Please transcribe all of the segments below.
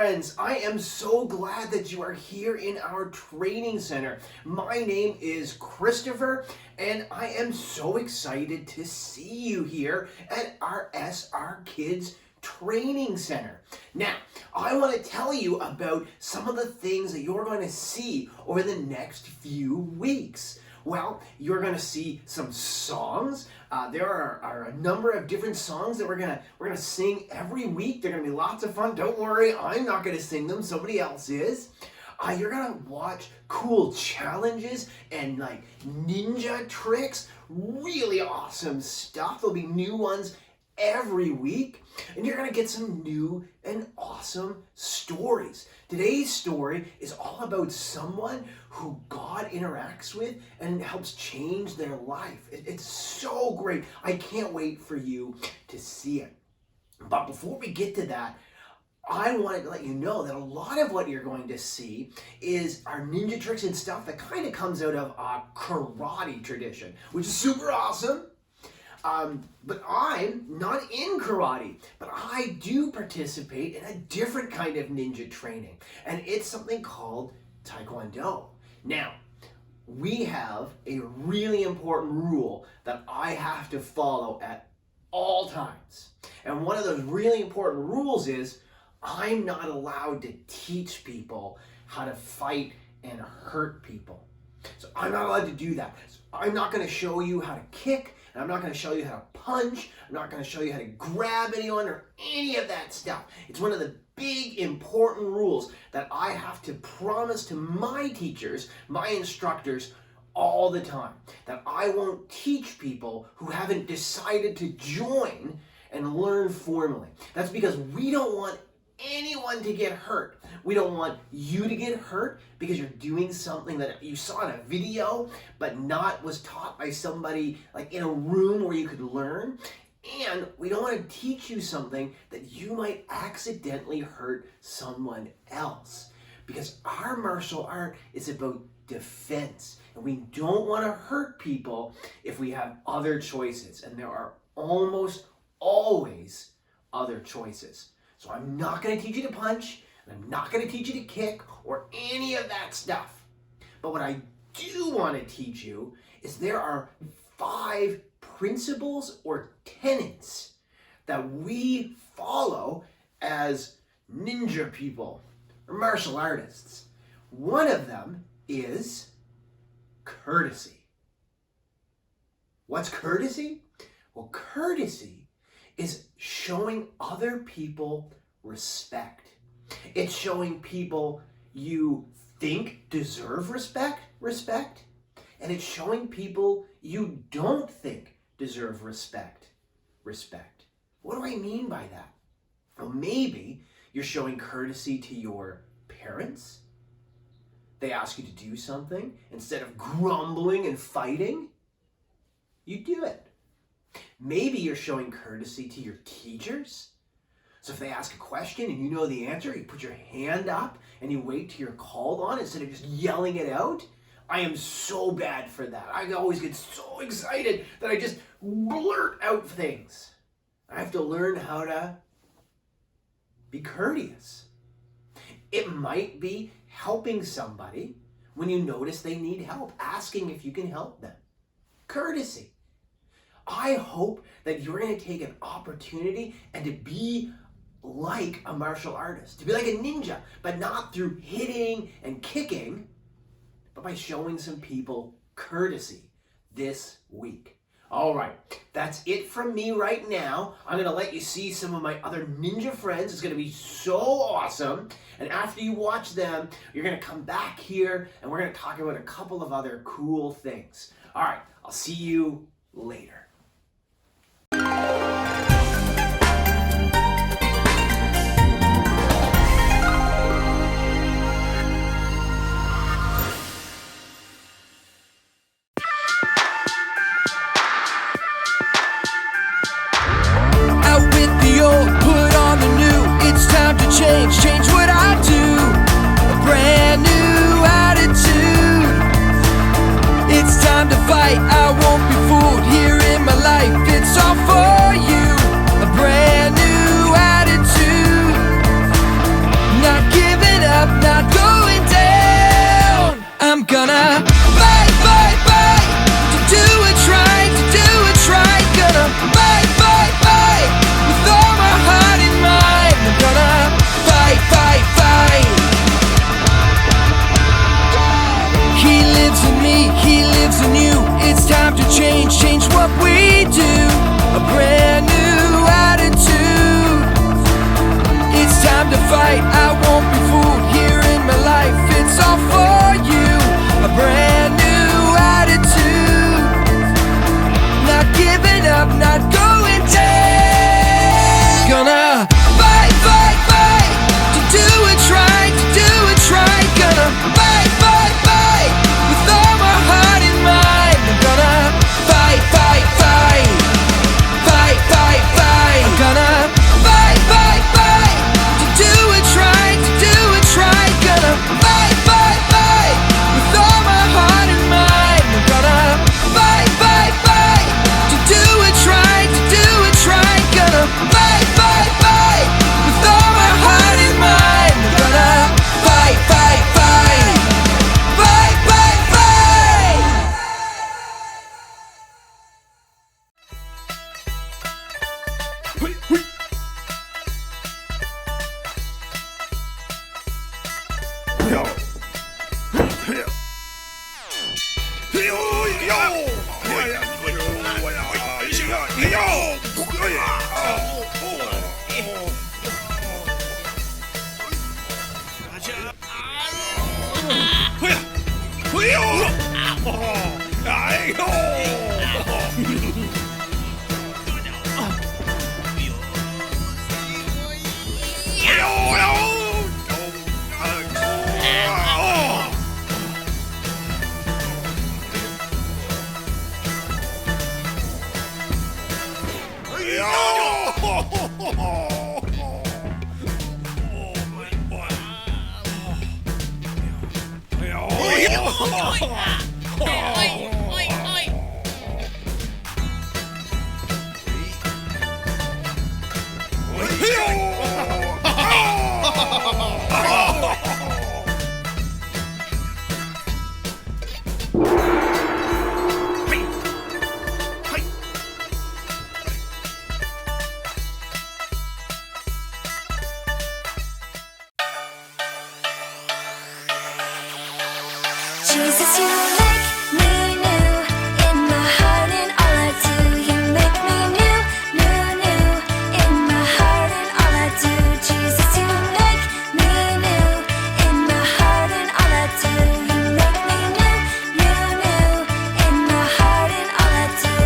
friends, I am so glad that you are here in our training center. My name is Christopher, and I am so excited to see you here at our SRkids training center. Now, I want to tell you about some of the things that you're going to see over the next few weeks. Well, you're going to see some songs. There are a number of different songs that we're gonna sing every week. They're going to be lots of fun. Don't worry, I'm not going to sing them. Somebody else is. You're going to watch cool challenges and like ninja tricks. Really awesome stuff. There'll be new ones every week, and you're going to get some new and awesome stories. Today's story is all about someone who God interacts with and helps change their life. It's so great. I can't wait for you to see it. But before we get to that, I wanted to let you know that a lot of what you're going to see is our ninja tricks and stuff that kind of comes out of a karate tradition, which is super awesome. But I'm not in karate, but I do participate in a different kind of ninja training, and it's something called Taekwondo. Now, we have a really important rule that I have to follow at all times. And one of those really important rules is I'm not allowed to teach people how to fight and hurt people. So I'm not allowed to do that. So I'm not going to show you how to kick. And I'm not going to show you how to punch. I'm not going to show you how to grab anyone or any of that stuff. It's one of the big important rules that I have to promise to my teachers, my instructors, all the time. That I won't teach people who haven't decided to join and learn formally. That's because we don't want anyone to get hurt. We don't want you to get hurt because you're doing something that you saw in a video but not was taught by somebody like in a room where you could learn. And we don't want to teach you something that you might accidentally hurt someone else, because our martial art is about defense, and we don't want to hurt people if we have other choices, and there are almost always other choices. So I'm not going to teach you to punch, and I'm not going to teach you to kick or any of that stuff. But what I do want to teach you is there are 5 principles or tenets that we follow as ninja people or martial artists. One of them is courtesy. What's courtesy? Well, courtesy is showing other people respect. It's showing people you think deserve respect, and it's showing people you don't think deserve respect. What do I mean by that? Well, maybe you're showing courtesy to your parents. They ask you to do something. Instead of grumbling and fighting, you do it. Maybe you're showing courtesy to your teachers. So if they ask a question and you know the answer, you put your hand up and you wait till you're called on instead of just yelling it out. I am so bad for that. I always get so excited that I just blurt out things. I have to learn how to be courteous. It might be helping somebody when you notice they need help, asking if you can help them. Courtesy. I hope that you're going to take an opportunity and to be like a martial artist, to be like a ninja, but not through hitting and kicking, but by showing some people courtesy this week. All right, that's it from me right now. I'm going to let you see some of my other ninja friends. It's going to be so awesome. And after you watch them, you're going to come back here and we're going to talk about a couple of other cool things. All right, I'll see you later. Change what I do, a brand new attitude. It's time to fight, I won't be fooled. Here in my life, it's all for you. Gonna fight, fight, fight to do what's right, to do what's right. Gonna fight, fight, fight with all my heart and mind. I'm gonna fight, fight, fight. He lives in me, he lives in you. It's time to change, change what we do. A brand new attitude. It's time to fight, I won't be fooled. Here in my life, it's all for you. A brand new attitude. Not giving up, not going down. Gonna fight, fight, fight to do what's right, to do what's right. Gonna fight, fight, fight with all my heart and mind. I'm gonna fight, fight, fight. Fight, fight, fight. I'm gonna fight, fight, fight to do what's right, to do what's right. Gonna fight, fight, fight with all my heart and mind. I'm gonna fight, fight, fight to do what's right, to do what's right. Gonna fight, fight, fight with all my heart and mind. I'm gonna fight, fight, fight. Fight, fight, fight. Jesus, you make me new in my heart and all I do. You make me new, new, new in my heart and all I do. Jesus, you make me new in my heart and all I do. You make me new, new, new in my heart and all I do.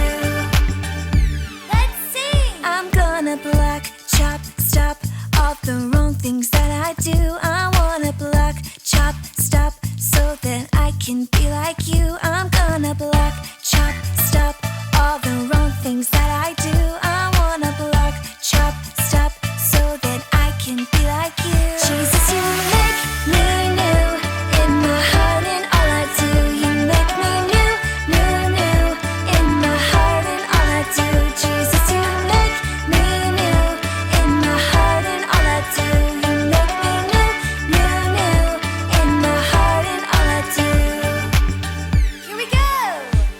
Let's sing. I'm gonna block, chop, stop all the wrong things that I do. I wanna block, chop, stop so that I can be like you. I'm gonna block, chop, stop all the wrong things that I do. I wanna block, chop, stop so that I can be like you. Jesus, you make me new in my heart and all I do. You make me new, new, new in my heart and all I do. Jesus, you make me new in my heart and all I do. You make me new, new, new in my heart and all I do. Here we go.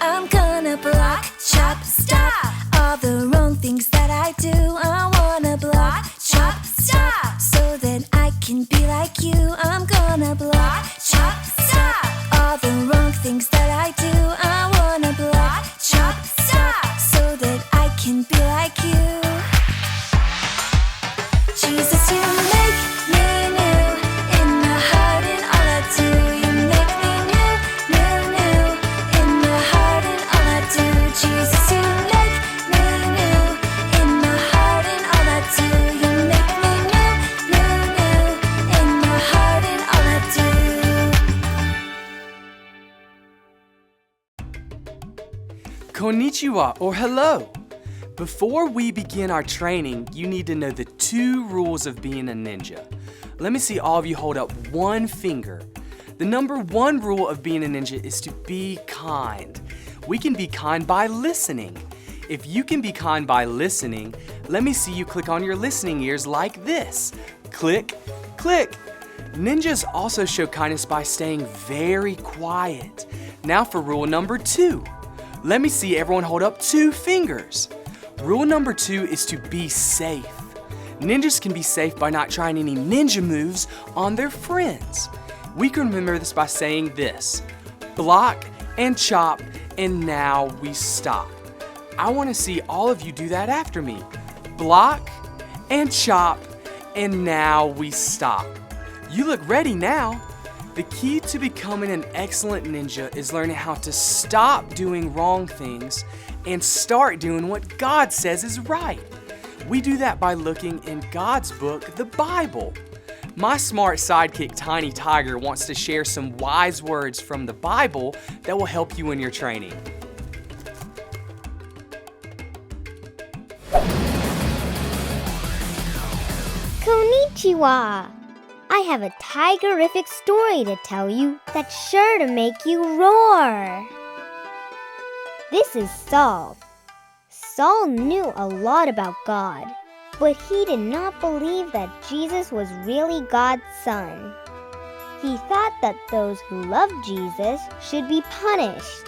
I'm gonna block, chop, stop all the wrong things that I do. I wanna block, chop, stop so that I can be like you. I'm gonna block, chop, stop all the wrong things that I do. I wanna block, chop, stop so that I can be like you. Jesus, you make me new in my heart and all I do. You make me new, new, new in my heart and all I do. Jesus, you make me new in my heart and all I do. You make me new, new, new in my heart and all I do. Konnichiwa, or hello. Before we begin our training, you need to know the 2 rules of being a ninja. Let me see all of you hold up one finger. The number 1 rule of being a ninja is to be kind. We can be kind by listening. If you can be kind by listening, let me see you click on your listening ears like this. Click, click. Ninjas also show kindness by staying very quiet. Now for rule number 2. Let me see everyone hold up 2 fingers. Rule number 2 is to be safe. Ninjas can be safe by not trying any ninja moves on their friends. We can remember this by saying this: block and chop, and now we stop. I want to see all of you do that after me. Block and chop, and now we stop. You look ready now. The key to becoming an excellent ninja is learning how to stop doing wrong things and start doing what God says is right. We do that by looking in God's book, the Bible. My smart sidekick, Tiny Tiger, wants to share some wise words from the Bible that will help you in your training. Konnichiwa! I have a tigerific story to tell you that's sure to make you roar. This is Saul. Saul knew a lot about God, but he did not believe that Jesus was really God's son. He thought that those who loved Jesus should be punished.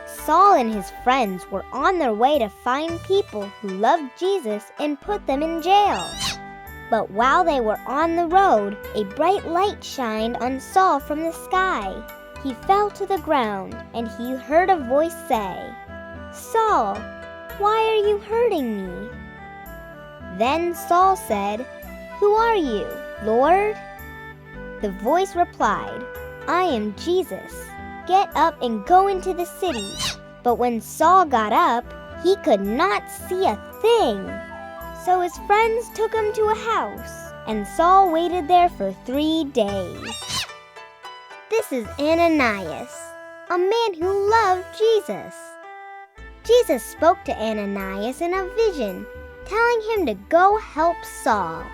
Saul and his friends were on their way to find people who loved Jesus and put them in jail. But while they were on the road, a bright light shined on Saul from the sky. He fell to the ground, and he heard a voice say, "Saul, why are you hurting me?" Then Saul said, "Who are you, Lord?" The voice replied, "I am Jesus. Get up and go into the city." But when Saul got up, he could not see a thing. So his friends took him to a house, and Saul waited there for 3 days. This is Ananias, a man who loved Jesus. Jesus spoke to Ananias in a vision, telling him to go help Saul.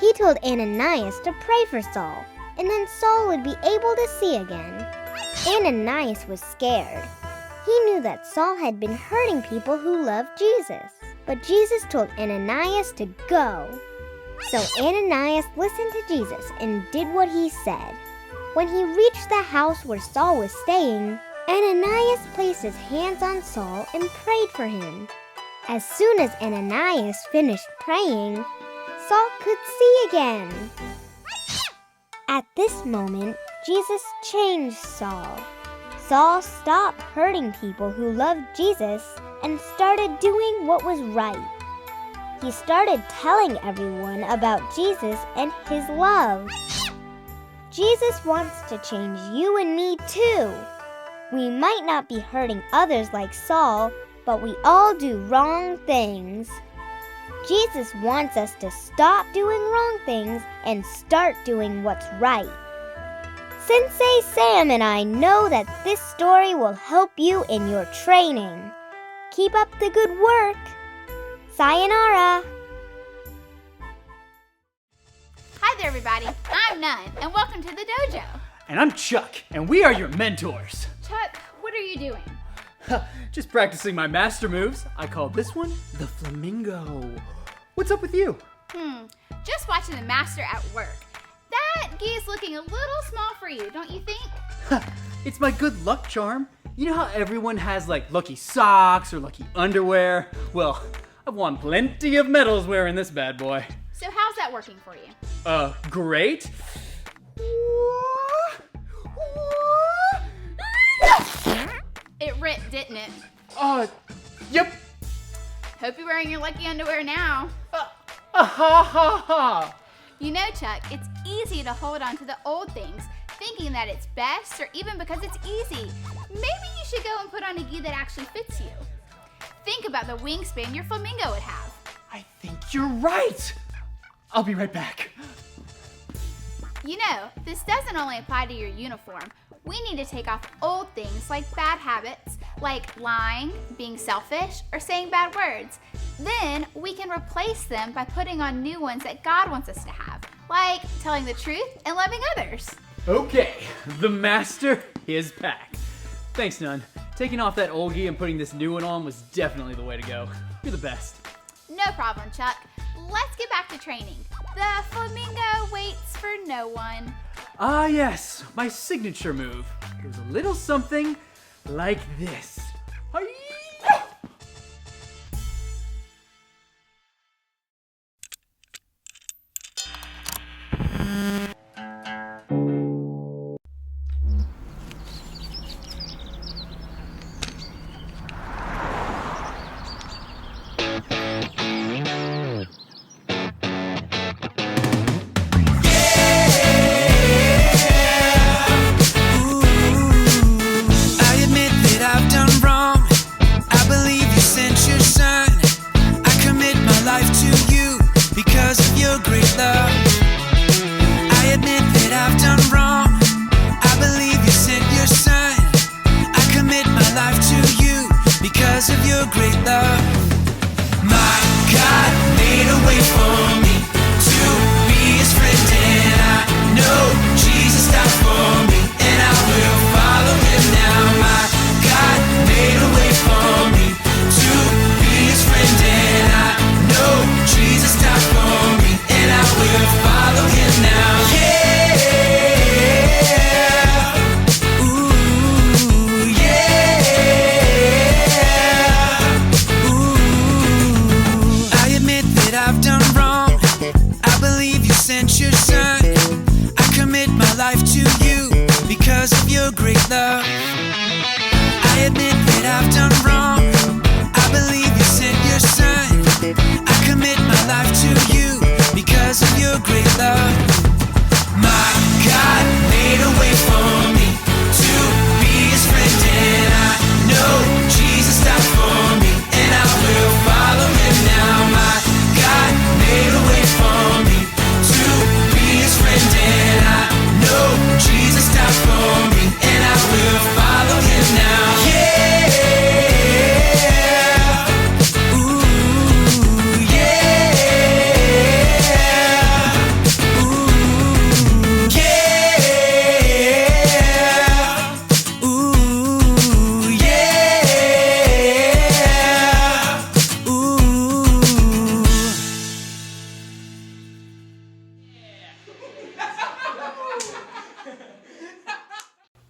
He told Ananias to pray for Saul, and then Saul would be able to see again. Ananias was scared. He knew that Saul had been hurting people who loved Jesus. But Jesus told Ananias to go. So Ananias listened to Jesus and did what he said. When he reached the house where Saul was staying, Ananias placed his hands on Saul and prayed for him. As soon as Ananias finished praying, Saul could see again. At this moment, Jesus changed Saul. Saul stopped hurting people who loved Jesus and started doing what was right. He started telling everyone about Jesus and his love. Jesus wants to change you and me too. We might not be hurting others like Saul, but we all do wrong things. Jesus wants us to stop doing wrong things and start doing what's right. Sensei Sam and I know that this story will help you in your training. Keep up the good work. Sayonara. Hi there, everybody. I'm Nun, and welcome to the dojo. And I'm Chuck, and we are your mentors. Chuck, what are you doing? Just practicing my master moves. I call this one the flamingo. What's up with you? Just watching the master at work. That gi's looking a little small for you, don't you think? It's my good luck charm. You know how everyone has like lucky socks or lucky underwear? Well, I've won plenty of medals wearing this bad boy. So how's that working for you? Great. It ripped, didn't it? Yep. Hope you're wearing your lucky underwear now. Ha ha ha. You know, Chuck, it's easy to hold on to the old things, thinking that it's best or even because it's easy. Maybe you should go and put on a gi that actually fits you. Think about the wingspan your flamingo would have. I think you're right. I'll be right back. You know, this doesn't only apply to your uniform. We need to take off old things like bad habits, like lying, being selfish, or saying bad words. Then we can replace them by putting on new ones that God wants us to have, like telling the truth and loving others. Okay, the master is back. Thanks, Nun. Taking off that old gi and putting this new one on was definitely the way to go. You're the best. No problem, Chuck. Let's get back to training. The flamingo waits for no one. Ah, yes, my signature move. It was a little something like this. Hi-Yah! I admit that I've done wrong. I believe you sent your son. I commit my life to you because of your great love. I admit that I've done wrong. I believe you sent your son. I commit my life to you because of your great love. My God made a way for me to be his friend, and I know Jesus died for me, and I will follow him now. My God made a way for me to be his friend, and I know Jesus died for me, and I will follow him now. Yeah. Ooh, yeah. Ooh. I admit that I've done wrong. I believe you sent your son. I commit my life to you because of your great love. I admit that I've done wrong. I believe you sent your son. I commit my life to you because of your great love. My God made a way for me to be his friend, and I know Jesus died for me, and I will follow him now. My God made a way for me to be his friend, and I know Jesus died for me, and I will follow him now. Yeah. Ooh, yeah. Ooh, yeah. Ooh, yeah. Ooh.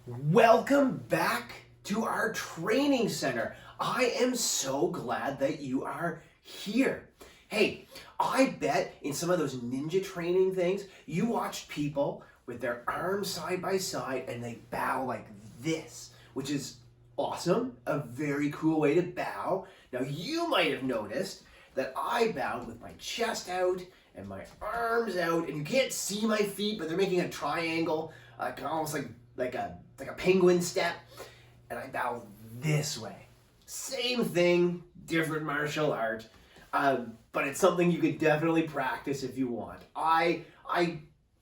Welcome back to our training center. I am so glad that you are here. Hey, I bet in some of those ninja training things, you watched people with their arms side by side and they bow like this, which is awesome, a very cool way to bow. Now you might have noticed that I bowed with my chest out and my arms out, and you can't see my feet, but they're making a triangle, almost like a penguin step, and I bow this way. Same thing, different martial art, but it's something you could definitely practice if you want. I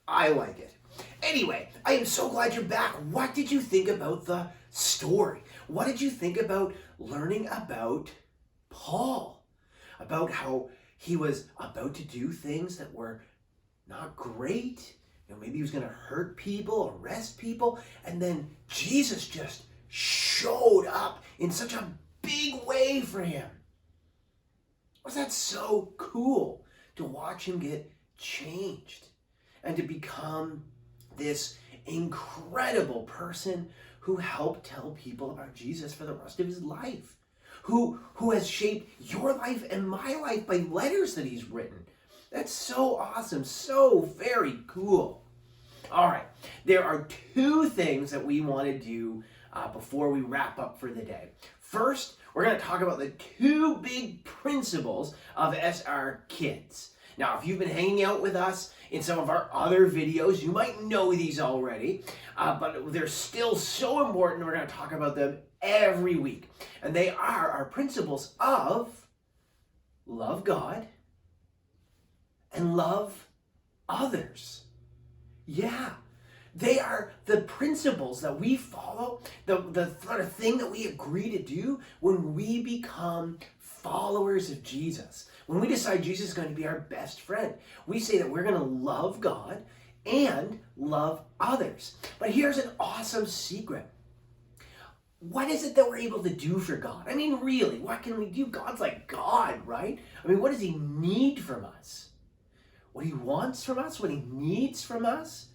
like it. Anyway, I am so glad you're back. What did you think about the story? What did you think about learning about Paul? About how he was about to do things that were not great? Maybe he was going to hurt people, arrest people, and then Jesus just showed up in such a big way for him. Was that so cool to watch him get changed and to become this incredible person who helped tell people about Jesus for the rest of his life, who has shaped your life and my life by letters that he's written. That's so awesome, so very cool. All right, there are two things that we want to do before we wrap up for the day. First, we're going to talk about the two big principles of SRkids. Now, if you've been hanging out with us in some of our other videos, you might know these already, but they're still so important. We're going to talk about them every week. And they are our principles of love God and love others. Yeah, they are the principles that we follow, the sort of thing that we agree to do when we become followers of Jesus. When we decide Jesus is going to be our best friend, we say that we're going to love God and love others. But here's an awesome secret. What is it that we're able to do for God? I mean, really, what can we do? God's like God, right? I mean, what does he need from us? what he wants from us, what he needs from us,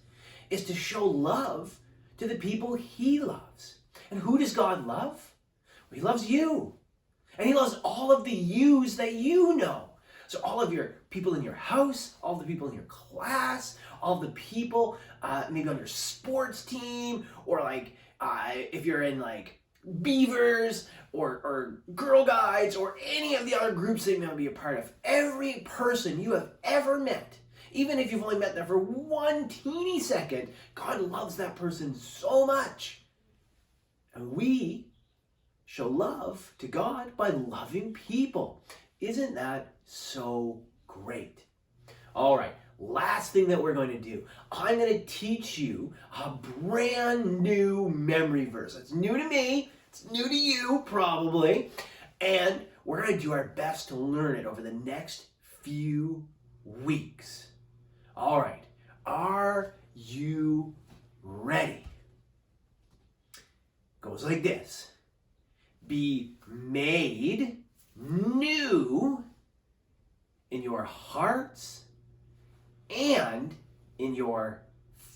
is to show love to the people he loves. And who does God love? Well, he loves you. And he loves all of the yous that you know. So all of your people in your house, all the people in your class, all the people maybe on your sports team, or like if you're in like Beavers or Girl Guides or any of the other groups that you may be a part of. Every person you have ever met, even if you've only met them for one teeny second, God loves that person so much. And we show love to God by loving people. Isn't that so great? All right, last thing that we're going to do. I'm going to teach you a brand new memory verse. It's new to me. It's new to you, probably. And we're going to do our best to learn it over the next few weeks. All right, are you ready? Goes like this. Be made new in your hearts and in your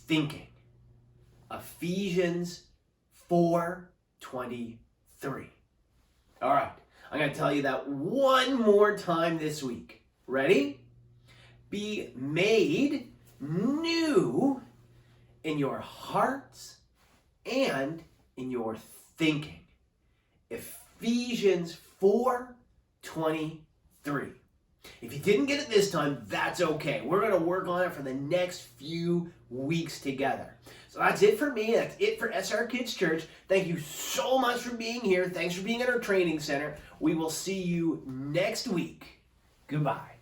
thinking. Ephesians 4:23. All right, I'm going to tell you that one more time this week. Ready? Be made new in your hearts and in your thinking. Ephesians 4:23. If you didn't get it this time, that's okay. We're going to work on it for the next few weeks together. So that's it for me. That's it for SRkids Church. Thank you so much for being here. Thanks for being at our training center. We will see you next week. Goodbye.